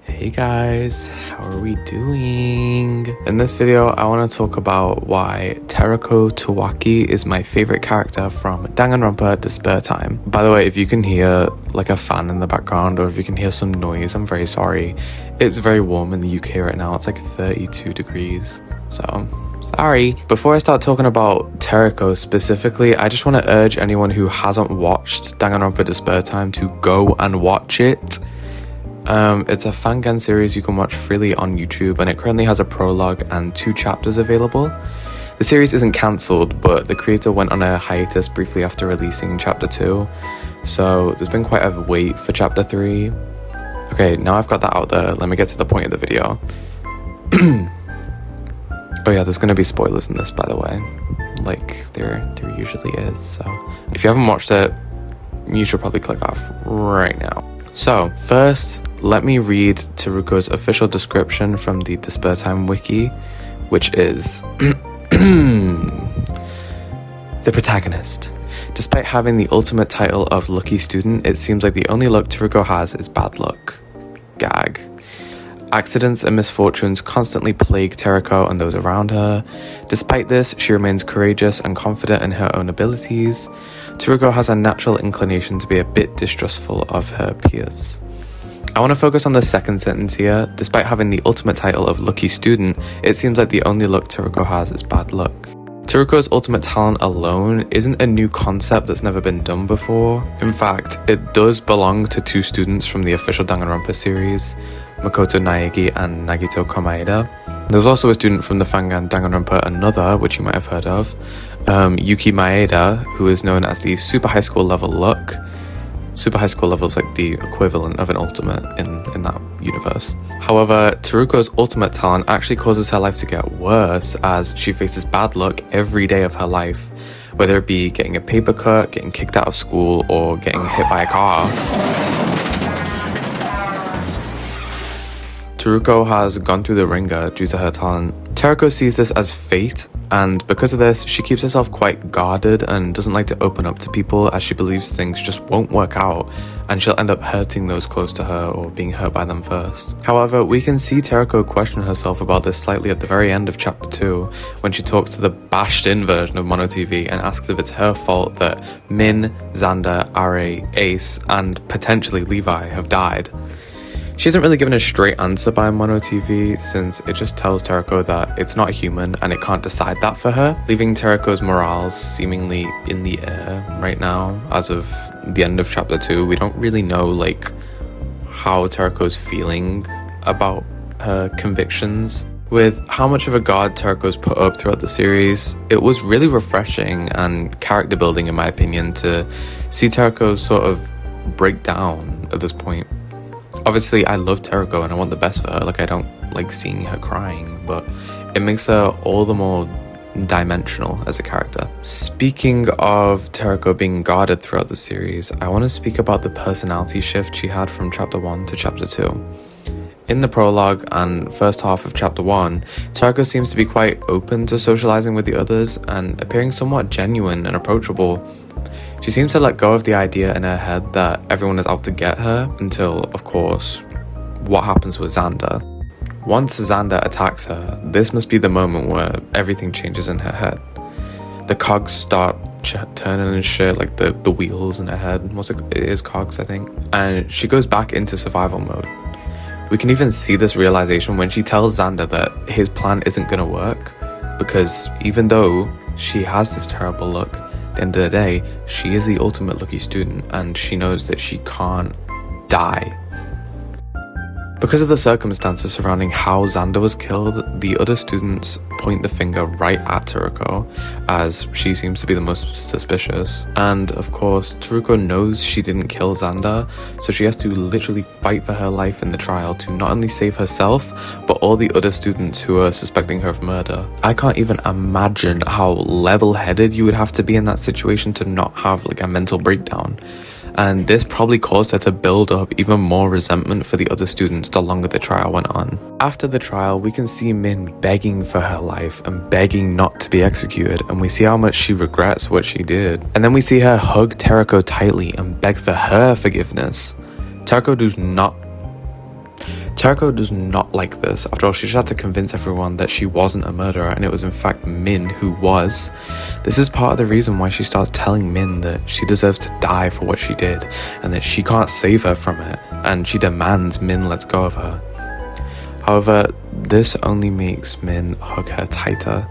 Hey guys, how are we doing? In this video, I want to talk about why Teruko Tawaki is my favorite character from Danganronpa Despair Time. By the way, if you can hear like a fan in the background or if you can hear some noise, I'm very sorry. It's very warm in the UK right now. It's like 32 degrees, so sorry. Before I start talking about Teruko specifically, I just want to urge anyone who hasn't watched Danganronpa Despair Time to go and watch it. It's a fangan series you can watch freely on YouTube, and it currently has a prologue and 2 chapters available. The series isn't cancelled, but the creator went on a hiatus briefly after releasing chapter 2, so there's been quite a wait for chapter 3. Okay, now I've got that out there, let me get to the point of the video. Oh yeah, there's gonna be spoilers in this, by the way, like there usually is, so if you haven't watched it, you should probably click off right now. So, first, let me read Teruko's official description from the Despair Time wiki, which is the protagonist. Despite having the ultimate title of lucky student, it seems like the only luck Teruko has is bad luck. Gag. Accidents and misfortunes constantly plague Teruko and those around her. Despite this, she remains courageous and confident in her own abilities. Teruko has a natural inclination to be a bit distrustful of her peers. I want to focus on the second sentence here. Despite having the ultimate title of lucky student, it seems like the only luck Teruko has is bad luck. Teruko's ultimate talent alone isn't a new concept that's never been done before. In fact, it does belong to 2 students from the official Danganronpa series, Makoto Naegi and Nagito Komaeda. There's also a student from the fangan Danganronpa Another, which you might have heard of, Yuki Maeda, who is known as the Super High School level luck. Super High School level is like the equivalent of an ultimate in that universe. However, Teruko's ultimate talent actually causes her life to get worse as she faces bad luck every day of her life, whether it be getting a paper cut, getting kicked out of school, or getting hit by a car. Teruko has gone through the ringer due to her talent. Teruko sees this as fate, and because of this, she keeps herself quite guarded and doesn't like to open up to people as she believes things just won't work out and she'll end up hurting those close to her or being hurt by them first. However, we can see Teruko question herself about this slightly at the very end of chapter 2 when she talks to the bashed-in version of Mono TV and asks if it's her fault that Min, Xander, Are, Ace, and potentially Levi have died. She isn't really given a straight answer by Mono TV, since it just tells Teruko that it's not human and it can't decide that for her, leaving Teruko's morals seemingly in the air right now. As of the end of chapter 2, we don't really know like how Teruko's feeling about her convictions. With how much of a guard Teruko's put up throughout the series, it was really refreshing and character building in my opinion to see Teruko sort of break down at this point. Obviously, I love Teruko and I want the best for her, like I don't like seeing her crying, but it makes her all the more dimensional as a character. Speaking of Teruko being guarded throughout the series, I want to speak about the personality shift she had from chapter 1 to chapter 2. In the prologue and first half of chapter 1, Teruko seems to be quite open to socializing with the others and appearing somewhat genuine and approachable. She seems to let go of the idea in her head that everyone is out to get her until, of course, what happens with Xander. Once Xander attacks her, this must be the moment where everything changes in her head. The cogs start turning and shit, like the wheels in her head. It is cogs, I think. And she goes back into survival mode. We can even see this realization when she tells Xander that his plan isn't gonna work, because even though she has this terrible luck, at the end of the day, she is the ultimate lucky student and she knows that she can't die. Because of the circumstances surrounding how Xander was killed, the other students point the finger right at Teruko, as she seems to be the most suspicious. And of course, Teruko knows she didn't kill Xander, so she has to literally fight for her life in the trial to not only save herself, but all the other students who are suspecting her of murder. I can't even imagine how level-headed you would have to be in that situation to not have like a mental breakdown. And this probably caused her to build up even more resentment for the other students the longer the trial went on. After the trial, we can see Min begging for her life and begging not to be executed, and we see how much she regrets what she did. And then we see her hug Teruko tightly and beg for her forgiveness. Teruko Teruko does not like this. After all, she just had to convince everyone that she wasn't a murderer and it was in fact Min who was. This is part of the reason why she starts telling Min that she deserves to die for what she did and that she can't save her from it, and she demands Min lets go of her. However, this only makes Min hug her tighter,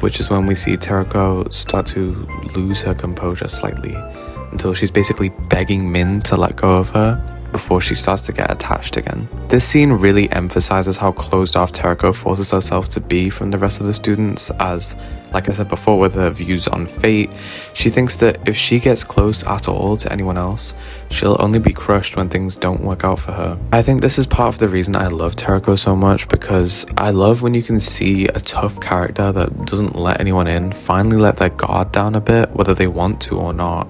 which is when we see Teruko start to lose her composure slightly until she's basically begging Min to let go of her before she starts to get attached again. This scene really emphasizes how closed off Teruko forces herself to be from the rest of the students, as, like I said before with her views on fate, she thinks that if she gets close at all to anyone else, she'll only be crushed when things don't work out for her. I think this is part of the reason I love Teruko so much, because I love when you can see a tough character that doesn't let anyone in finally let their guard down a bit, whether they want to or not.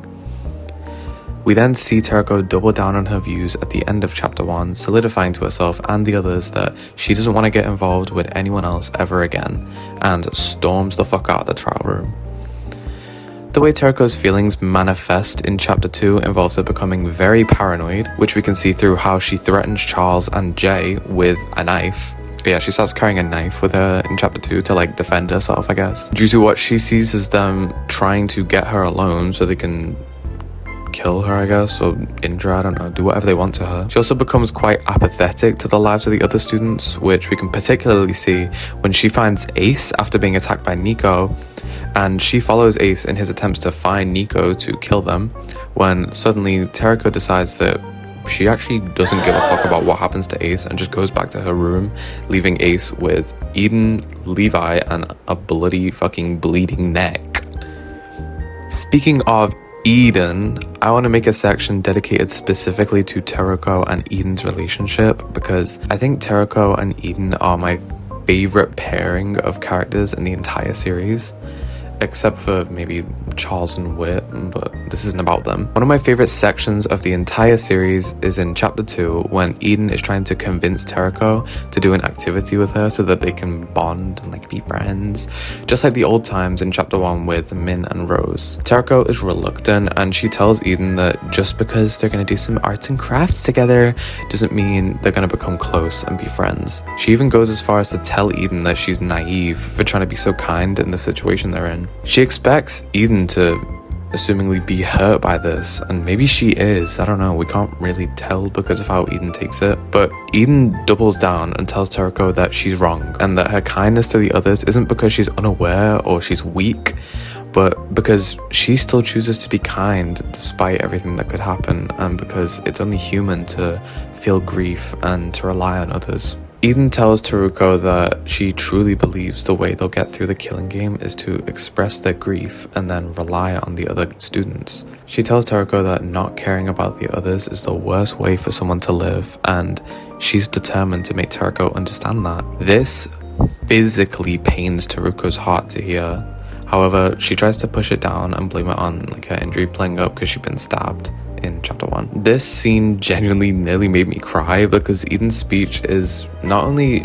We then see Teruko double down on her views at the end of chapter 1, solidifying to herself and the others that she doesn't want to get involved with anyone else ever again, and storms the fuck out of the trial room. The way Teruko's feelings manifest in chapter 2 involves her becoming very paranoid, which we can see through how she threatens Charles and Jay with a knife. Yeah, she starts carrying a knife with her in chapter 2 to like defend herself, I guess, due to what she sees as them trying to get her alone so they can kill her, I guess, or injure her, I don't know, do whatever they want to her. She also becomes quite apathetic to the lives of the other students, which we can particularly see when she finds Ace after being attacked by Nico, and she follows Ace in his attempts to find Nico to kill them, when suddenly Teruko decides that she actually doesn't give a fuck about what happens to Ace and just goes back to her room, leaving Ace with Eden, Levi, and a bloody fucking bleeding neck. Speaking of Eden, I want to make a section dedicated specifically to Teruko and Eden's relationship, because I think Teruko and Eden are my favorite pairing of characters in the entire series, except for maybe Charles and Wit, but this isn't about them. One of my favorite sections of the entire series is in chapter 2, when Eden is trying to convince Teruko to do an activity with her so that they can bond and like be friends, just like the old times in chapter 1 with Min and Rose. Teruko is reluctant, and she tells Eden that just because they're going to do some arts and crafts together doesn't mean they're going to become close and be friends. She even goes as far as to tell Eden that she's naive for trying to be so kind in the situation they're in. She expects Eden to assumingly be hurt by this, and maybe she is, I don't know, we can't really tell because of how Eden takes it, but Eden doubles down and tells Teruko that she's wrong, and that her kindness to the others isn't because she's unaware or she's weak, but because she still chooses to be kind despite everything that could happen, and because it's only human to feel grief and to rely on others. Eden tells Teruko that she truly believes the way they'll get through the killing game is to express their grief and then rely on the other students. She tells Teruko that not caring about the others is the worst way for someone to live, and she's determined to make Teruko understand that. This physically pains Teruko's heart to hear. However, she tries to push it down and blame it on like her injury playing up because she'd been stabbed in chapter 1. This scene genuinely nearly made me cry, because Eden's speech is not only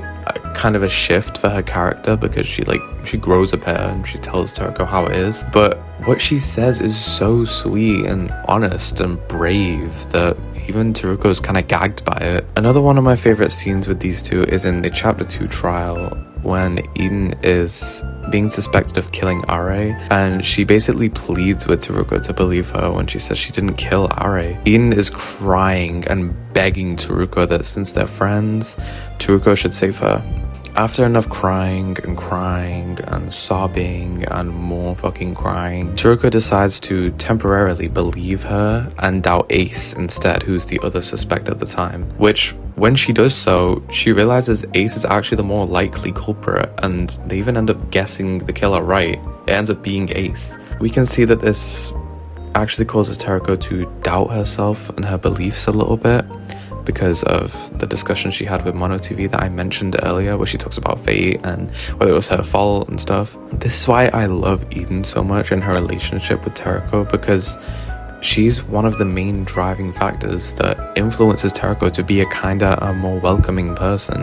kind of a shift for her character, because she grows a pair and she tells Teruko how it is, but what she says is so sweet and honest and brave that even Teruko's kind of gagged by it. Another one of my favorite scenes with these two is in the chapter 2 trial, when Eden is being suspected of killing Are, and she basically pleads with Teruko to believe her when she says she didn't kill Are. Eden is crying and begging Teruko that since they're friends, Teruko should save her. After enough crying and sobbing and more fucking crying, Teruko decides to temporarily believe her and doubt Ace instead, who's the other suspect at the time. Which, when she does so, she realizes Ace is actually the more likely culprit, and they even end up guessing the killer right. It ends up being Ace. We can see that this actually causes Teruko to doubt herself and her beliefs a little bit, because of the discussion she had with Mono TV that I mentioned earlier, where she talks about fate and whether it was her fault and stuff. This is why I love Eden so much in her relationship with Teruko, because she's one of the main driving factors that influences Teruko to be a kinder and more welcoming person,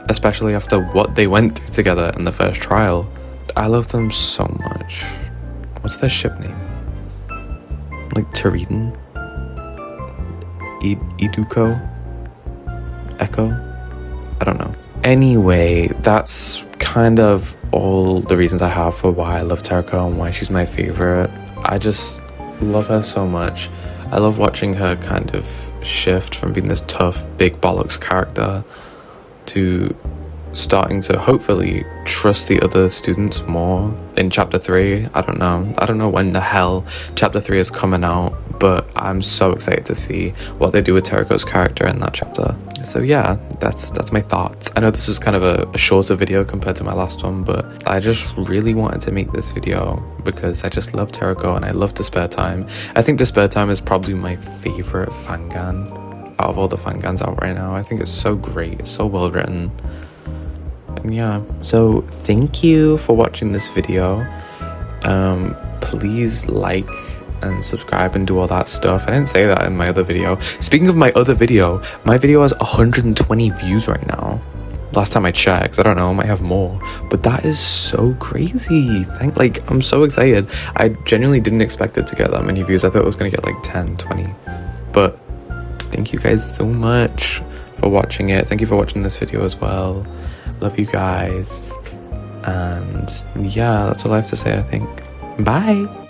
especially after what they went through together in the first trial. I love them so much. What's their ship name? Like Teriden? Iduko? Echo? I don't know. Anyway, that's kind of all the reasons I have for why I love Teruko and why she's my favorite. I just love her so much. I love watching her kind of shift from being this tough, big bollocks character to starting to hopefully trust the other students more in chapter 3. I don't know when the hell chapter 3 is coming out, but I'm so excited to see what they do with Teruko's character in that chapter. So yeah, that's my thoughts. I know this is kind of a shorter video compared to my last one, but I just really wanted to make this video because I just love Teruko and I love Despair Time. I think Despair Time is probably my favorite fangan out of all the fangans out right now. I think it's so great, it's so well written. And yeah, so thank you for watching this video. Please like and subscribe and do all that stuff. I didn't say that in my other video. Speaking of my other video, my video has 120 views right now. Last time I checked, I don't know, I might have more, but that is so crazy. I'm so excited. I genuinely didn't expect it to get that many views. I thought it was gonna get like 10, 20, but thank you guys so much for watching it. Thank you for watching this video as well. Love you guys. And yeah, that's all I have to say, I think. Bye.